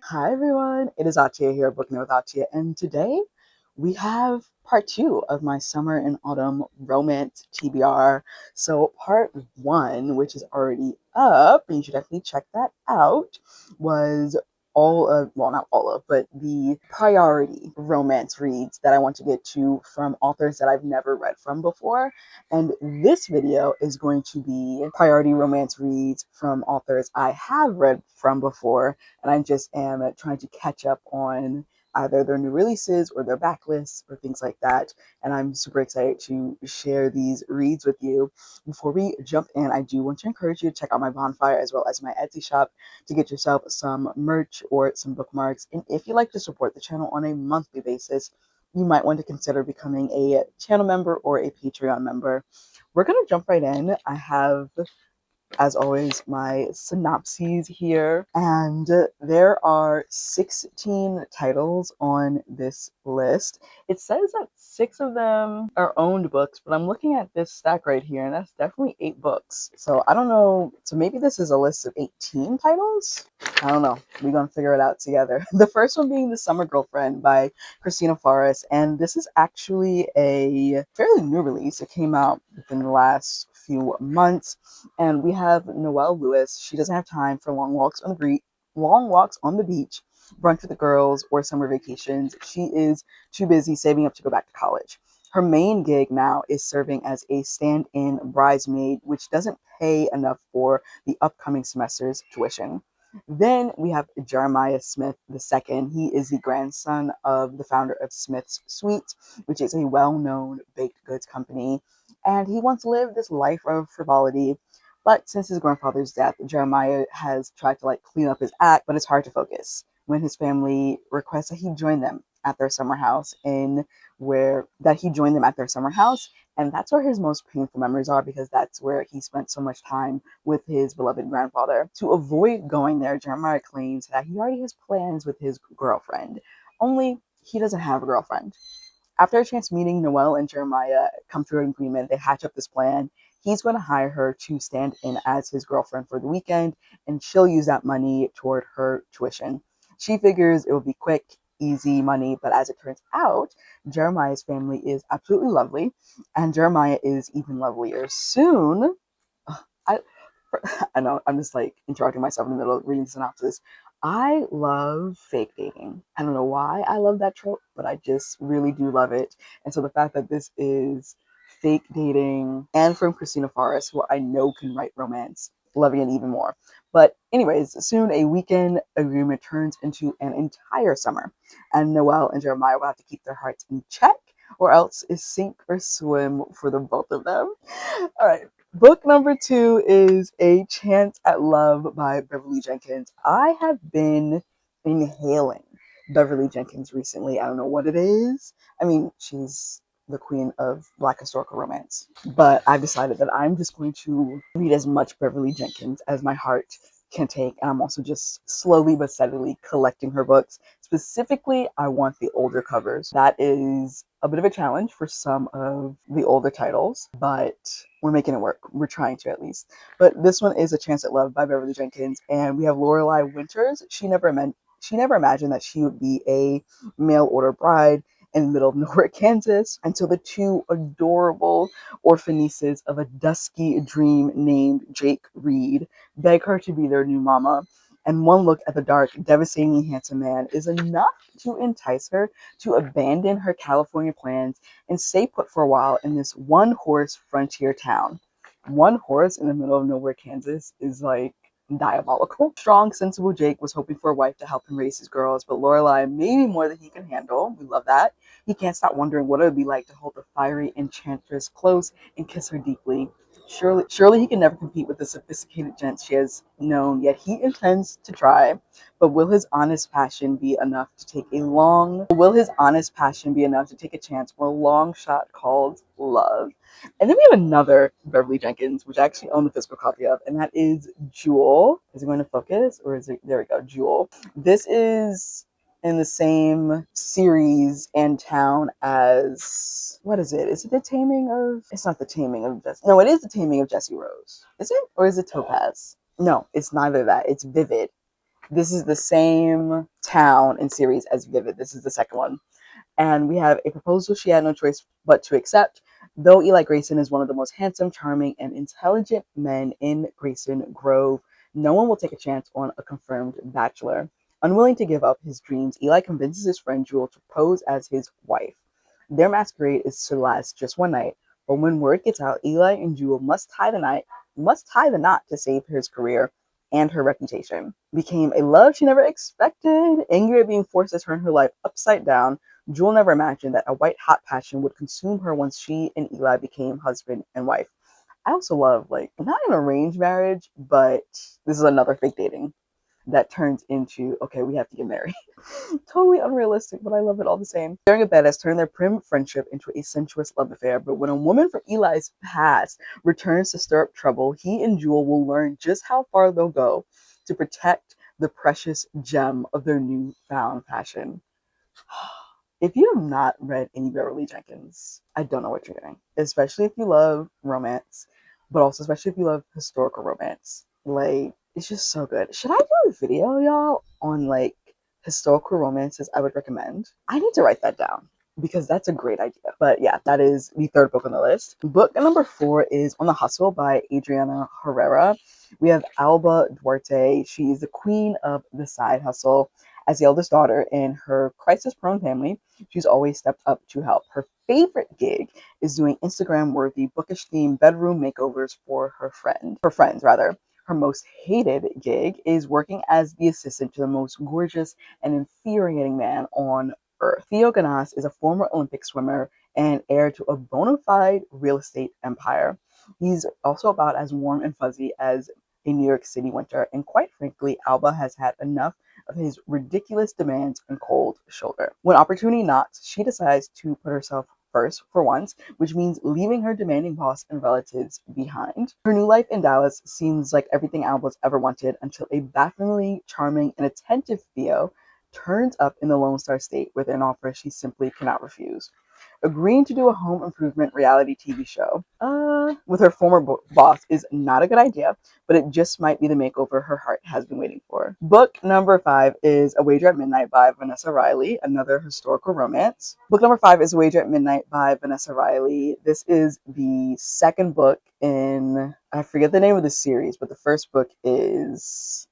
Hi everyone, it is Atia here, Booking with Atia, and today we have part 2 of my Summer and Autumn Romance TBR. So part 1, which is already up, and you should definitely check that out, was all of, well, not all of, but the priority romance reads that I want to get to from authors that I've never read from before. And this video is going to be priority romance reads from authors I have read from before, and I just am trying to catch up on either their new releases or their backlists or things like that. And I'm super excited to share these reads with you. Before we jump in, I do want to encourage you to check out my bonfire as well as my Etsy shop to get yourself some merch or some bookmarks. And if you like to support the channel on a monthly basis, you might want to consider becoming a channel member or a Patreon member. We're going to jump right in. I have, as always, my synopses here, and there are 16 titles on this list. It says that 6 of them are owned books, but I'm looking at this stack right here, and that's definitely 8 books. So I don't know. So maybe this is a list of 18 titles? I don't know. We're gonna figure it out together. The first one being The Summer Girlfriend by Kristina, and this is actually a fairly new release. It came out within the last few months, and we have Noelle Lewis. She doesn't have time for long walks on the beach, brunch with the girls, or summer vacations. She is too busy saving up to go back to college. Her main gig now is serving as a stand-in bridesmaid, which doesn't pay enough for the upcoming semester's tuition. Then we have Jeremiah Smith II. He is the grandson of the founder of Smith's Sweets, which is a well-known baked goods company. And he once lived this life of frivolity. But since his grandfather's death, Jeremiah has tried to clean up his act, but it's hard to focus when his family requests that he join them at their summer house and that's where his most painful memories are, because that's where he spent so much time with his beloved grandfather. To avoid going there, Jeremiah claims that he already has plans with his girlfriend, only he doesn't have a girlfriend. After a chance meeting, Noelle and Jeremiah come to an agreement. They hatch up this plan. He's going to hire her to stand in as his girlfriend for the weekend, and she'll use that money toward her tuition. She figures it will be quick, easy money, but as it turns out, Jeremiah's family is absolutely lovely, and Jeremiah is even lovelier. Soon, I, I know, I'm just interrupting myself in the middle of reading the synopsis. I love fake dating. I don't know why I love that trope, but I just really do love it. And so the fact that this is fake dating and from Kristina, who I know can write romance, loving it even more. But anyways, soon a weekend agreement turns into an entire summer, and Noelle and Jeremiah will have to keep their hearts in check, or else it's sink or swim for the both of them. All right. Book number 2 is A Chance at Love by Beverly Jenkins. I have been inhaling Beverly Jenkins recently. I don't know what it is. I mean, she's the queen of Black historical romance, but I've decided that I'm just going to read as much Beverly Jenkins as my heart can take, and I'm also just slowly but steadily collecting her books. Specifically, I want the older covers. That is a bit of a challenge for some of the older titles, but we're making it work. We're trying to, at least. But this one is A Chance at Love by Beverly Jenkins, and we have Lorelei Winters. She never imagined that she would be a mail order bride in the middle of nowhere, Kansas, until the 2 adorable orphan nieces of a dusky dream named Jake Reed beg her to be their new mama. And one look at the dark, devastatingly handsome man is enough to entice her to abandon her California plans and stay put for a while in this one-horse frontier town. One horse in the middle of nowhere, Kansas is diabolical. Strong, sensible Jake was hoping for a wife to help him raise his girls, but Lorelei maybe more than he can handle. We love that. He can't stop wondering what it would be like to hold the fiery enchantress close and kiss her deeply. Surely he can never compete with the sophisticated gents she has known, yet he intends to try. But will his honest passion be enough to take a chance for a long shot called love? And then we have another Beverly Jenkins, which I actually own the physical copy of, and that is Jewel. Is it going to focus? Or is it, there we go, Jewel. This is in the same series and town as, what is it? Is it the Taming of? It's not the Taming of Jesse. No, it is the Taming of Jesse Rose. Is it, or is it Topaz? No, it's neither that. It's Vivid. This is the same town and series as Vivid. This is the second one. And we have a proposal she had no choice but to accept. Though Eli Grayson is one of the most handsome, charming, and intelligent men in Grayson Grove, no one will take a chance on a confirmed bachelor. Unwilling to give up his dreams, Eli convinces his friend Jewel to pose as his wife. Their masquerade is to last just one night, but when word gets out, Eli and Jewel must tie the knot to save his career and her reputation. Became a love she never expected. Angry at being forced to turn her life upside down, Jewel never imagined that a white-hot passion would consume her once she and Eli became husband and wife. I also love, like, not an arranged marriage, but this is another fake dating that turns into, okay, we have to get married. Totally unrealistic, but I love it all the same. Sharing a bed has turned their prim friendship into a sensuous love affair, but when a woman from Eli's past returns to stir up trouble, he and Jewel will learn just how far they'll go to protect the precious gem of their newfound passion. If you have not read any Beverly Jenkins, I don't know what you're doing. Especially if you love romance, but also especially if you love historical romance. Like, it's just so good. Should I do a video, y'all, on like historical romances I would recommend? I need to write that down because that's a great idea. But yeah, that is the third book on the list. Book number 4 is On the Hustle by Adrianna Herrera. We have Alba Duarte. She is the queen of the side hustle. As the eldest daughter in her crisis-prone family, she's always stepped up to help. Her favorite gig is doing Instagram-worthy, bookish-themed bedroom makeovers for her friends. Her most hated gig is working as the assistant to the most gorgeous and infuriating man on earth. Theo Ganas is a former Olympic swimmer and heir to a bona fide real estate empire. He's also about as warm and fuzzy as a New York City winter, and quite frankly, Alba has had enough of his ridiculous demands and cold shoulder. When opportunity knocks, she decides to put herself first for once, which means leaving her demanding boss and relatives behind. Her new life in Dallas seems like everything Alba's ever wanted until a bafflingly charming and attentive Theo turns up in the Lone Star State with an offer she simply cannot refuse. Agreeing to do a home improvement reality TV show with her former boss is not a good idea, but it just might be the makeover her heart has been waiting for. Book number 5 is A Wager at Midnight by Vanessa Riley, another historical romance. Book number 5 is A Wager at Midnight by Vanessa Riley. This is the second book in, I forget the name of the series, but the first book is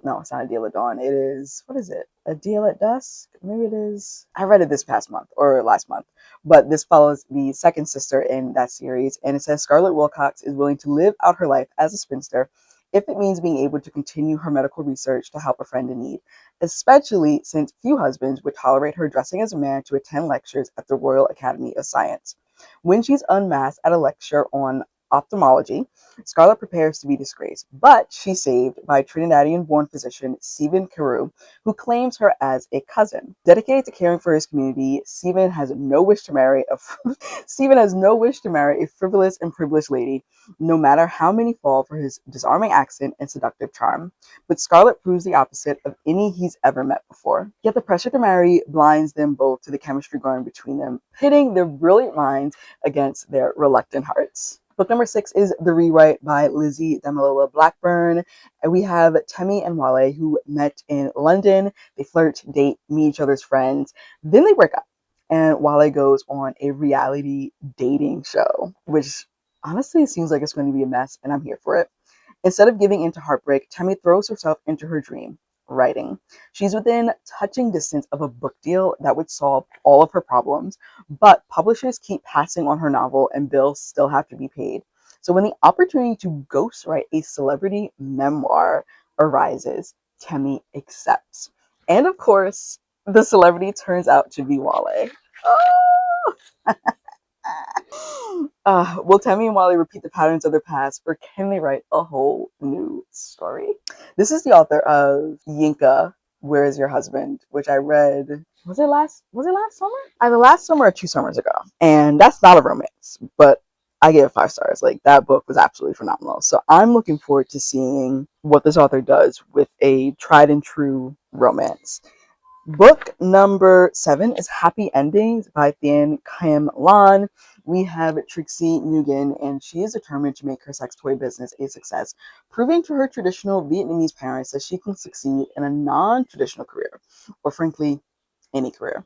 no, it's not A Deal at Dawn. It is, what is it? A Deal at Dusk? Maybe it is. I read it this past month or last month, but this follows the second sister in that series, and it says Scarlett Wilcox is willing to live out her life as a spinster if it means being able to continue her medical research to help a friend in need, especially since few husbands would tolerate her dressing as a man to attend lectures at the Royal Academy of Science. When she's unmasked at a lecture on ophthalmology, Scarlett prepares to be disgraced, but she's saved by Trinidadian-born physician Stephen Carew, who claims her as a cousin. Dedicated to caring for his community, Stephen has no wish to marry a frivolous and privileged lady, no matter how many fall for his disarming accent and seductive charm. But Scarlett proves the opposite of any he's ever met before. Yet the pressure to marry blinds them both to the chemistry growing between them, pitting their brilliant minds against their reluctant hearts. Book number 6 is The Rewrite by Lizzie, Damilola, Blackburn. And we have Temi and Wale, who met in London. They flirt, date, meet each other's friends. Then they break up. And Wale goes on a reality dating show, which honestly seems like it's going to be a mess, and I'm here for it. Instead of giving into heartbreak, Temi throws herself into her dream, writing. She's within touching distance of a book deal that would solve all of her problems, but publishers keep passing on her novel and bills still have to be paid. So when the opportunity to ghostwrite a celebrity memoir arises, Temi accepts. And of course, the celebrity turns out to be Wale. Oh! Will Temi and Wale repeat the patterns of their past, or can they write a whole new story? This is the author of Yinka, Where Is Your Husband, which I read, was it last summer? Either last summer or 2 summers ago. And that's not a romance, but I gave it 5 stars. Like, that book was absolutely phenomenal. So I'm looking forward to seeing what this author does with a tried and true romance. Book number 7 is Happy Endings by Thien-Kim. We have Trixie Nguyen, and she is determined to make her sex toy business a success, proving to her traditional Vietnamese parents that she can succeed in a non-traditional career, or frankly, any career.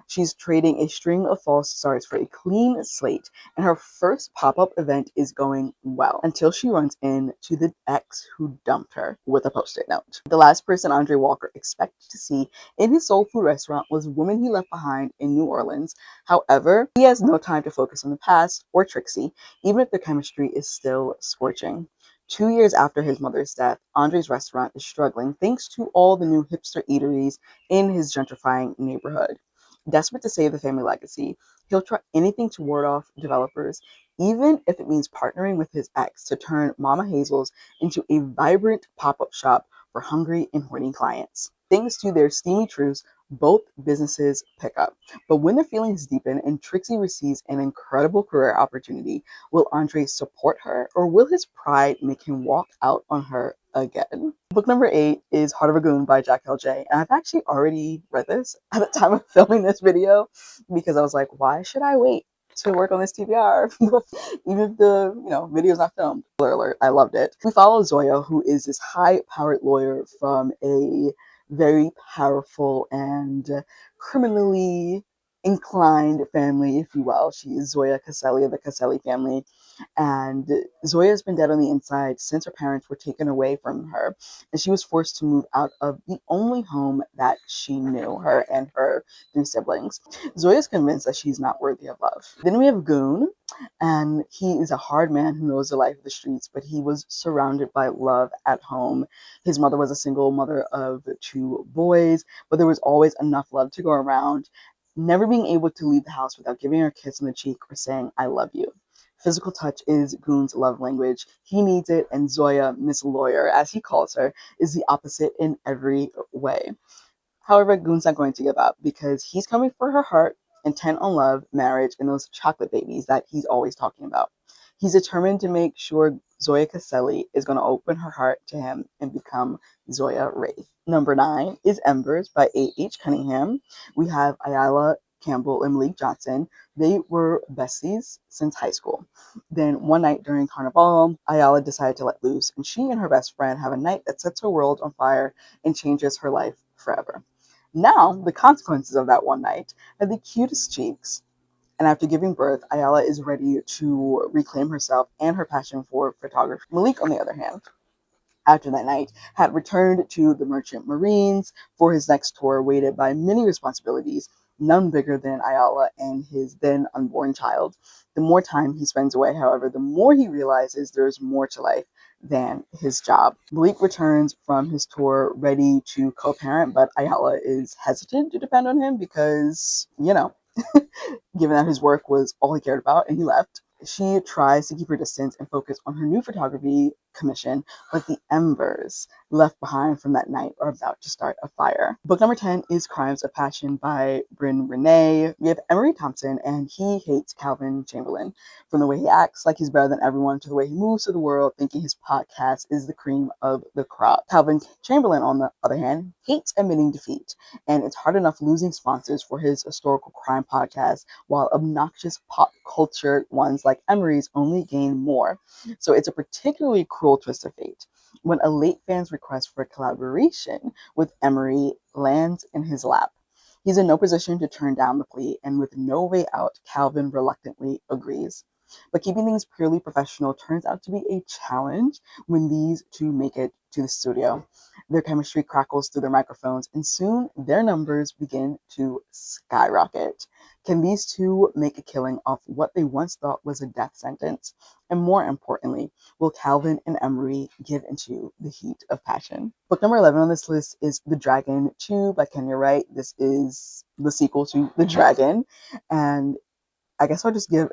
She's trading a string of false starts for a clean slate, and her first pop-up event is going well until she runs into the ex who dumped her with a post-it note. The last person Andre Walker expected to see in his soul food restaurant was a woman he left behind in New Orleans. However, he has no time to focus on the past or Trixie, even if their chemistry is still scorching. 2 years after his mother's death, Andre's restaurant is struggling thanks to all the new hipster eateries in his gentrifying neighborhood. Desperate to save the family legacy, he'll try anything to ward off developers, even if it means partnering with his ex to turn Mama Hazel's into a vibrant pop-up shop for hungry and hoarding clients. Thanks to their steamy truce, both businesses pick up. But when their feelings deepen and Trixie receives an incredible career opportunity, will Andre support her, or will his pride make him walk out on her again? Book number 8 is Heart of a Goon by Jahquel J. And I've actually already read this at the time of filming this video because I was like, why should I wait to work on this TBR? Even if the video's not filmed. Spoiler alert, I loved it. We follow Zoya, who is this high-powered lawyer from a very powerful and criminally inclined family, if you will. She is Zoya Caselli of the Caselli family. And Zoya's been dead on the inside since her parents were taken away from her, and she was forced to move out of the only home that she knew, her and her 3 siblings. Zoya's convinced that she's not worthy of love. Then we have Goon, and he is a hard man who knows the life of the streets, but he was surrounded by love at home. His mother was a single mother of 2 boys, but there was always enough love to go around, never being able to leave the house without giving her a kiss on the cheek or saying, I love you. Physical touch is Goon's love language. He needs it, and Zoya, Miss Lawyer, as he calls her, is the opposite in every way. However, Goon's not going to give up because he's coming for her heart, intent on love, marriage, and those chocolate babies that he's always talking about. He's determined to make sure Zoya Caselli is going to open her heart to him and become Zoya Wraith. Number 9 is Embers by A.H. Cunningham. We have Ayala Campbell and Malik Johnson. They were besties since high school. Then one night during Carnival, Ayala decided to let loose, and she and her best friend have a night that sets her world on fire and changes her life forever. Now, the consequences of that one night are the cutest cheeks. And after giving birth, Ayala is ready to reclaim herself and her passion for photography. Malik, on the other hand, after that night, had returned to the Merchant Marines for his next tour, weighted by many responsibilities, none bigger than Ayala and his then unborn child. The more time he spends away, however, the more he realizes there's more to life than his job. Malik returns from his tour ready to co-parent, but Ayala is hesitant to depend on him because, given that his work was all he cared about and he left. She tries to keep her distance and focus on her new photography commission, but the embers left behind from that night are about to start a fire. Book number 10 is Crimes of Passion by Brynn Renèe. We have Emery Thompson, and he hates Calvin Chamberlain. From the way he acts like he's better than everyone to the way he moves through the world, thinking his podcast is the cream of the crop. Calvin Chamberlain, on the other hand, hates admitting defeat, and it's hard enough losing sponsors for his historical crime podcast, while obnoxious pop culture ones like Emery's only gain more. So it's a particularly cruel twist of fate when a late fan's request for collaboration with Emery lands in his lap. He's in no position to turn down the plea, and with no way out, Calvin reluctantly agrees. But keeping things purely professional turns out to be a challenge when these two make it to the studio. Their chemistry crackles through their microphones, and soon their numbers begin to skyrocket. Can these two make a killing off what they once thought was a death sentence? And more importantly, will Calvin and Emery give into the heat of passion? Book number 11 on this list is The Dragon 2 by Wright. This is the sequel to The Dragon, and I guess I'll just give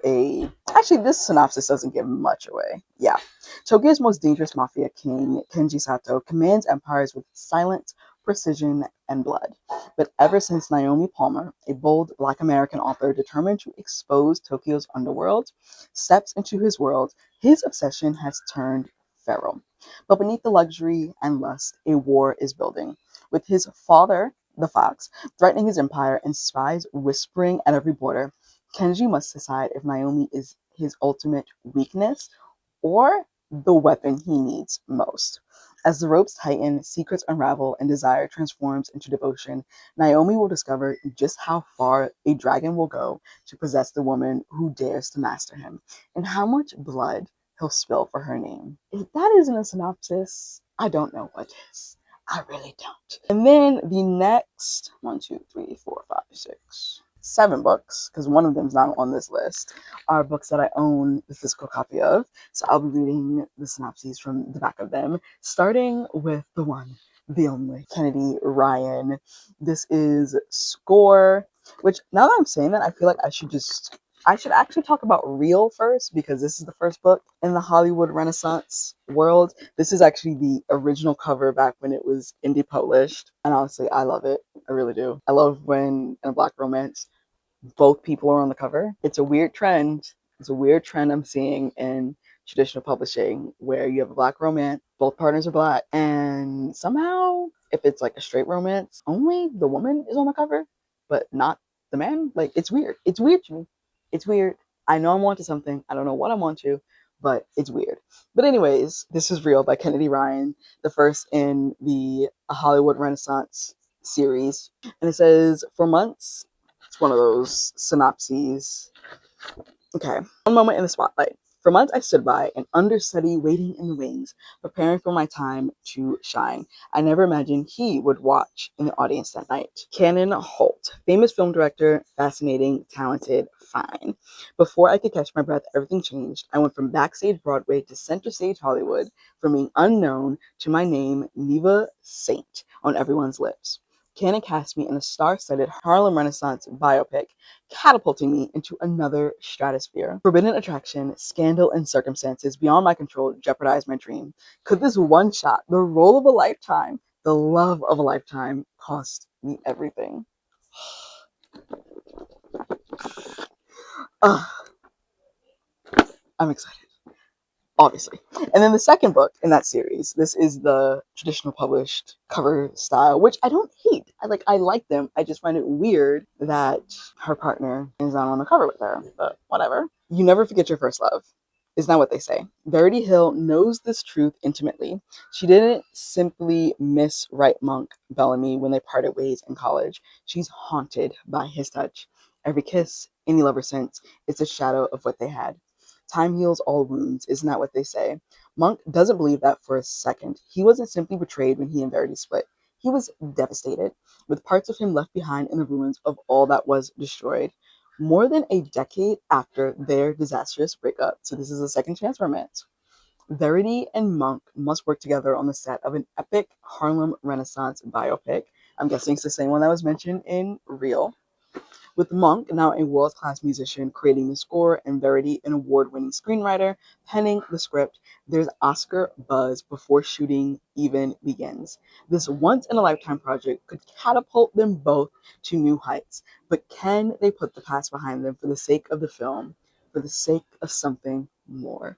actually, this synopsis doesn't give much away. Yeah. Tokyo's most dangerous mafia king, Kenji Sato, commands empires with silence, precision, and blood. But ever since Naomi Palmer, a bold Black American author determined to expose Tokyo's underworld, steps into his world, his obsession has turned feral. But beneath the luxury and lust, a war is building. With his father the fox, threatening his empire and spies whispering at every border. Kenji must decide if Naomi is his ultimate weakness or the weapon he needs most. As the ropes tighten, secrets unravel, and desire transforms into devotion, Naomi will discover just how far a dragon will go to possess the woman who dares to master him, and how much blood he'll spill for her name. If that isn't a synopsis, I don't know what is. I really don't. And then the next 7 books, because one of them is not on this list, are books that I own the physical copy of. So I'll be reading the synopses from the back of them, starting with the one, the only, Kennedy Ryan. This is Score, which now that I'm saying that, I feel like I should actually talk about Real first, because this is the first book in the Hollywood Renaissance world. This is actually the original cover back when it was indie published. And honestly, I love it. I really do. I love when in a Black romance, both people are on the cover. It's a weird trend. It's a weird trend I'm seeing in traditional publishing where you have a Black romance, both partners are Black, and somehow, if it's like a straight romance, only the woman is on the cover, but not the man. Like, it's weird. It's weird to me. It's weird. I know I'm onto something. I don't know what I'm onto, but it's weird. But anyways, this is Real by Kennedy Ryan, the first in the Hollywood Renaissance series. And it says, for months, it's one of those synopses. Okay. One moment in the spotlight. For months I stood by, an understudy waiting in the wings, preparing for my time to shine. I never imagined he would watch in the audience that night. Cannon Holt, famous film director, fascinating, talented, fine. Before I could catch my breath, everything changed. I went from backstage Broadway to center stage Hollywood, from being unknown to my name, Neva Saint, on everyone's lips. Cannon cast me in a star-studded Harlem Renaissance biopic, catapulting me into another stratosphere. Forbidden attraction, scandal, and circumstances beyond my control jeopardized my dream. Could this one shot, the role of a lifetime, the love of a lifetime, cost me everything? I'm excited. Obviously. And then the second book in that series, this is the traditional published cover style, which I don't hate. I like them. I just find it weird that her partner is not on the cover with her, but whatever. You never forget your first love. Isn't that what they say? Verity Hill knows this truth intimately. She didn't simply miss Wright Monk Bellamy when they parted ways in college. She's haunted by his touch. Every kiss, any lover since, it's a shadow of what they had. Time heals all wounds, isn't that what they say? Monk doesn't believe that for a second. He wasn't simply betrayed when he and Verity split. He was devastated, with parts of him left behind in the ruins of all that was destroyed. More than a decade after their disastrous breakup, so this is a second chance romance, Verity and Monk must work together on the set of an epic Harlem Renaissance biopic. I'm guessing it's the same one that was mentioned in Real. With Monk, now a world-class musician, creating the score, and Verity, an award-winning screenwriter, penning the script, there's Oscar buzz before shooting even begins. This once-in-a-lifetime project could catapult them both to new heights, but can they put the past behind them for the sake of the film, for the sake of something more?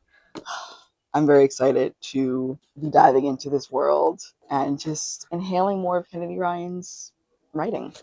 I'm very excited to be diving into this world and just inhaling more of Kennedy Ryan's writing.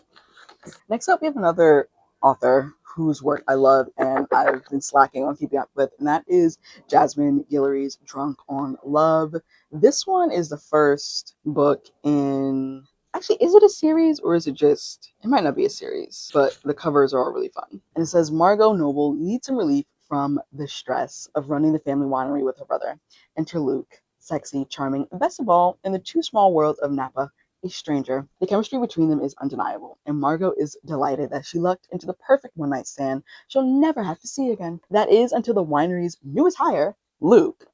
Next up, we have another author whose work I love and I've been slacking on keeping up with, and that is Jasmine Guillory's Drunk on Love. This one is the first book in... Actually, is it a series or is it just... It might not be a series, but the covers are all really fun. And it says, Margot Noble needs some relief from the stress of running the family winery with her brother. Enter Luke, sexy, charming, and best of all, in the too small world of Napa, a stranger. The chemistry between them is undeniable, and Margot is delighted that she lucked into the perfect one-night stand she'll never have to see again. That is until the winery's newest hire, Luke,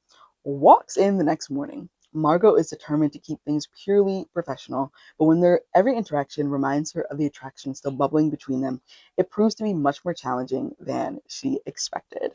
walks in the next morning. Margot is determined to keep things purely professional, but when every interaction reminds her of the attraction still bubbling between them, it proves to be much more challenging than she expected.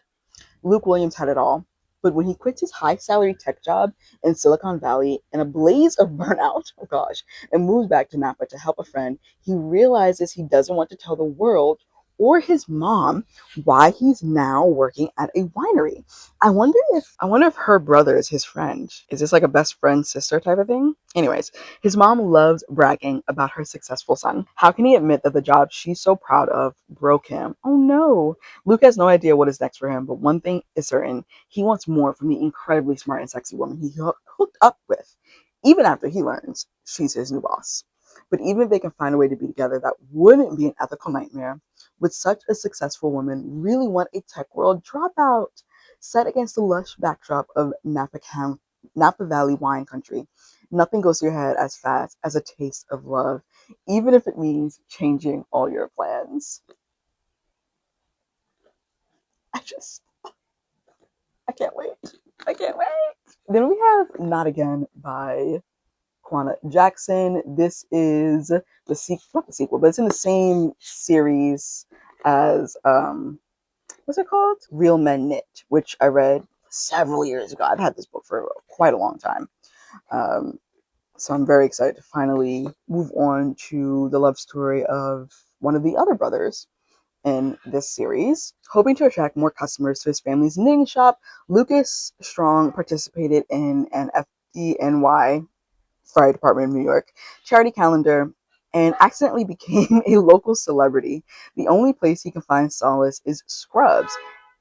Luke Williams had it all, but when he quits his high-salary tech job in Silicon Valley in a blaze of burnout, oh gosh, and moves back to Napa to help a friend, he realizes he doesn't want to tell the world or his mom why he's now working at a winery. I wonder if her brother is his friend. Is this like a best friend sister type of thing? Anyways, his mom loves bragging about her successful son. How can he admit that the job she's so proud of broke him? Oh no. Luke has no idea what is next for him, but one thing is certain: he wants more from the incredibly smart and sexy woman he hooked up with, even after he learns she's his new boss. But even if they can find a way to be together, that wouldn't be an ethical nightmare. Would such a successful woman really want a tech world dropout set against the lush backdrop of Napa Valley wine country? Nothing goes to your head as fast as a taste of love, even if it means changing all your plans. I just, I can't wait. I can't wait. Then we have Not Again by Kwana Jackson. This is not the sequel, but it's in the same series as what's it called? Real Men Knit, which I read several years ago. I've had this book for quite a long time. Um, so I'm very excited to finally move on to the love story of one of the other brothers in this series. Hoping to attract more customers to his family's knitting shop, Lucas Strong participated in an FDNY Fire Department of New York charity calendar and accidentally became a local celebrity. The only place he can find solace is Scrubs,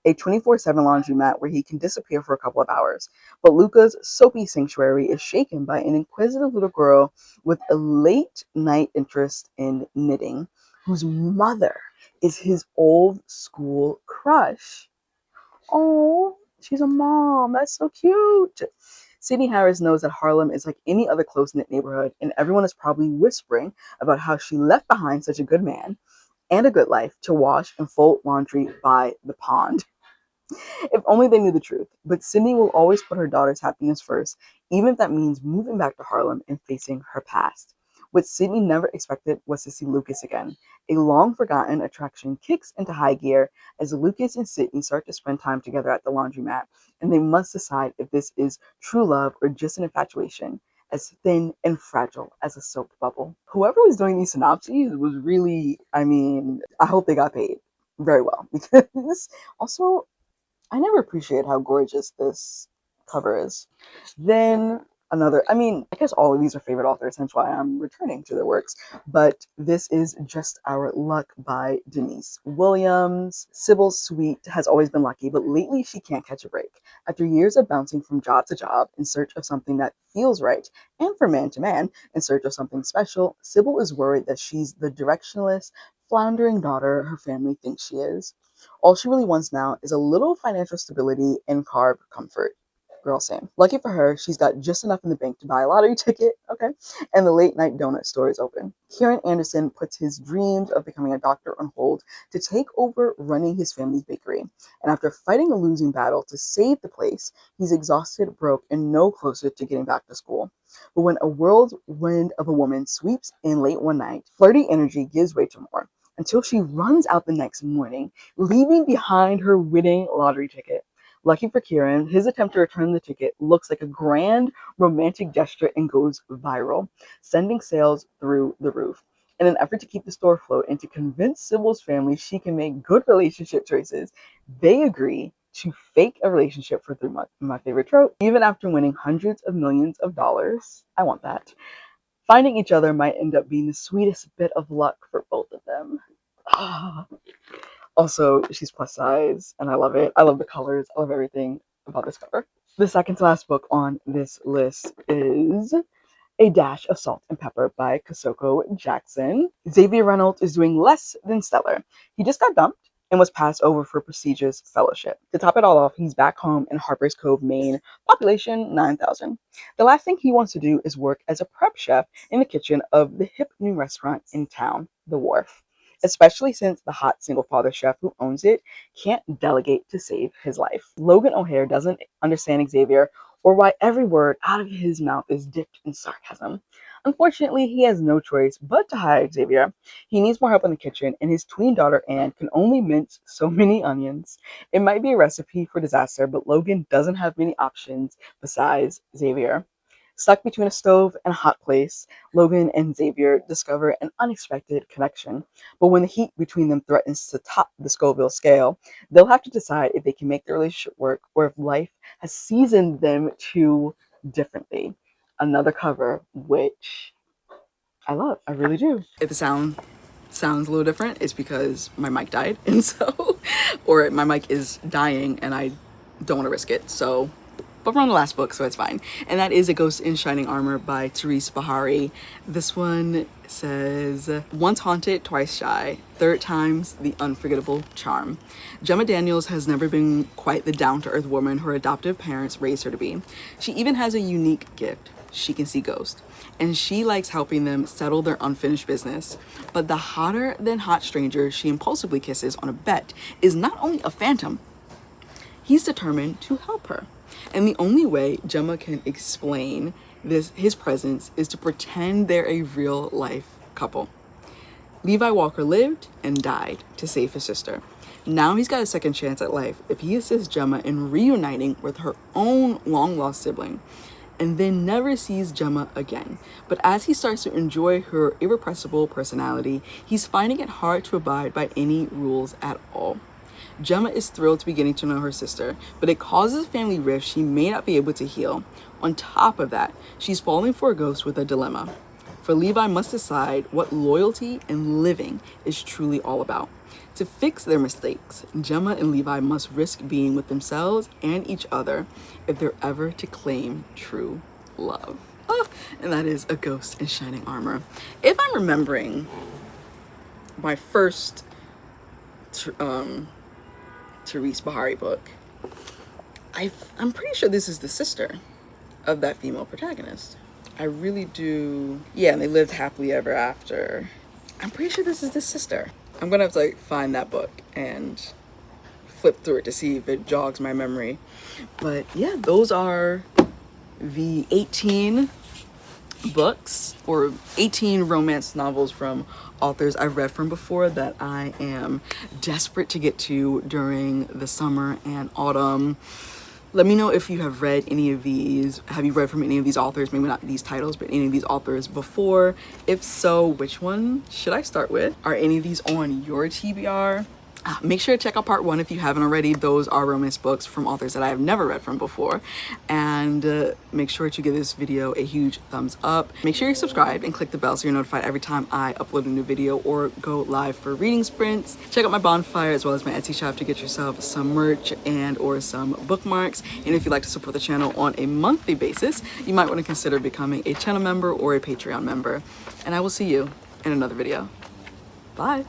a 24/7 laundromat where he can disappear for a couple of hours. But Luca's soapy sanctuary is shaken by an inquisitive little girl with a late night interest in knitting, whose mother is his old school crush. Oh, she's a mom. That's so cute. Sydney Harris knows that Harlem is like any other close-knit neighborhood, and everyone is probably whispering about how she left behind such a good man and a good life to wash and fold laundry by the pond. If only they knew the truth. But Sydney will always put her daughter's happiness first, even if that means moving back to Harlem and facing her past. What Sydney never expected was to see Lucas again. A long forgotten attraction kicks into high gear as Lucas and Sydney start to spend time together at the laundromat, and they must decide if this is true love or just an infatuation, as thin and fragile as a soap bubble. Whoever was doing these synopses was really, I hope they got paid very well because also I never appreciate how gorgeous this cover is. Then another, I guess all of these are favorite authors, hence why I'm returning to their works. But this is Just Our Luck by Denise Williams. Sybil's sweet has always been lucky, but lately she can't catch a break. After years of bouncing from job to job in search of something that feels right, and from man to man in search of something special, Sybil is worried that she's the directionless, floundering daughter her family thinks she is. All she really wants now is a little financial stability and carb comfort. Girl, same. Lucky for her, she's got just enough in the bank to buy a lottery ticket, okay? And the late night donut store is open. Kieran Anderson puts his dreams of becoming a doctor on hold to take over running his family's bakery. And after fighting a losing battle to save the place, he's exhausted, broke, and no closer to getting back to school. But when a whirlwind of a woman sweeps in late one night, flirty energy gives way to more, until she runs out the next morning, leaving behind her winning lottery ticket. Lucky for Kieran, his attempt to return the ticket looks like a grand romantic gesture and goes viral, sending sales through the roof. In an effort to keep the store afloat and to convince Sybil's family she can make good relationship choices, they agree to fake a relationship for 3 months. My favorite trope. Even after winning hundreds of millions of dollars, I want that. Finding each other might end up being the sweetest bit of luck for both of them. Also, she's plus size, and I love it. I love the colors. I love everything about this cover. The second to last book on this list is A Dash of Salt and Pepper by Kosoko Jackson. Xavier Reynolds is doing less than stellar. He just got dumped and was passed over for prestigious fellowship. To top it all off, he's back home in Harper's Cove, Maine, population 9,000. The last thing he wants to do is work as a prep chef in the kitchen of the hip new restaurant in town, The Wharf, especially since the hot single father chef who owns it can't delegate to save his life. Logan O'Hare doesn't understand Xavier or why every word out of his mouth is dipped in sarcasm. Unfortunately, he has no choice but to hire Xavier. He needs more help in the kitchen, and his tween daughter Anne can only mince so many onions. It might be a recipe for disaster, but Logan doesn't have many options besides Xavier. Stuck between a stove and a hot place, Logan and Xavier discover an unexpected connection. But when the heat between them threatens to top the Scoville scale, they'll have to decide if they can make their relationship work or if life has seasoned them too differently. Another cover, which I love. I really do. If the sounds a little different, it's because my mic died, and so, or my mic is dying and I don't want to risk it. So, but we're on the last book, so it's fine. And that is A Ghost in Shining Armor by Therese Beharie. This one says, once haunted, twice shy, third time's the unforgettable charm. Gemma Daniels has never been quite the down-to-earth woman her adoptive parents raised her to be. She even has a unique gift. She can see ghosts, and she likes helping them settle their unfinished business. But the hotter than hot stranger she impulsively kisses on a bet is not only a phantom, he's determined to help her. And the only way Gemma can explain his presence is to pretend they're a real life couple. Levi Walker lived and died to save his sister. Now he's got a second chance at life if he assists Gemma in reuniting with her own long-lost sibling, and then never sees Gemma again. But as he starts to enjoy her irrepressible personality, he's finding it hard to abide by any rules at all. Gemma is thrilled to be getting to know her sister, but it causes a family rift she may not be able to heal. On top of that, she's falling for a ghost with a dilemma. For Levi must decide what loyalty and living is truly all about. To fix their mistakes, Gemma and Levi must risk being with themselves and each other if they're ever to claim true love. And that is A Ghost in Shining Armor. If I'm remembering my first Therese Beharie book, I'm pretty sure this is the sister of that female protagonist. I really do. Yeah, and they lived happily ever after. I'm pretty sure this is the sister. I'm gonna have to find that book and flip through it to see if it jogs my memory. But yeah, those are the 18 books or 18 romance novels from authors I've read from before that I am desperate to get to during the summer and autumn. Let me know if you have read any of these. Have you read from any of these authors? Maybe not these titles, but any of these authors before. If so, which one should I start with? Are any of these on your TBR? Make sure to check out part 1 if you haven't already. Those are romance books from authors that I have never read from before. And make sure to give this video a huge thumbs up. Make sure you're subscribed and click the bell so you're notified every time I upload a new video or go live for reading sprints. Check out my bonfire as well as my Etsy shop to get yourself some merch and or some bookmarks. And if you'd like to support the channel on a monthly basis, you might want to consider becoming a channel member or a Patreon member. And I will see you in another video. Bye.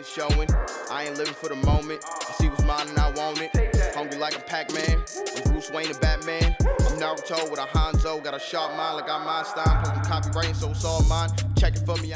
Showing. I ain't living for the moment. I see what's mine and I want it. Hungry like a Pac-Man. I'm Bruce Wayne and Batman. I'm Naruto with a Hanzo. Got a sharp mind like I'm Einstein. Plus I'm copywriting, so it's all mine. Check it for me.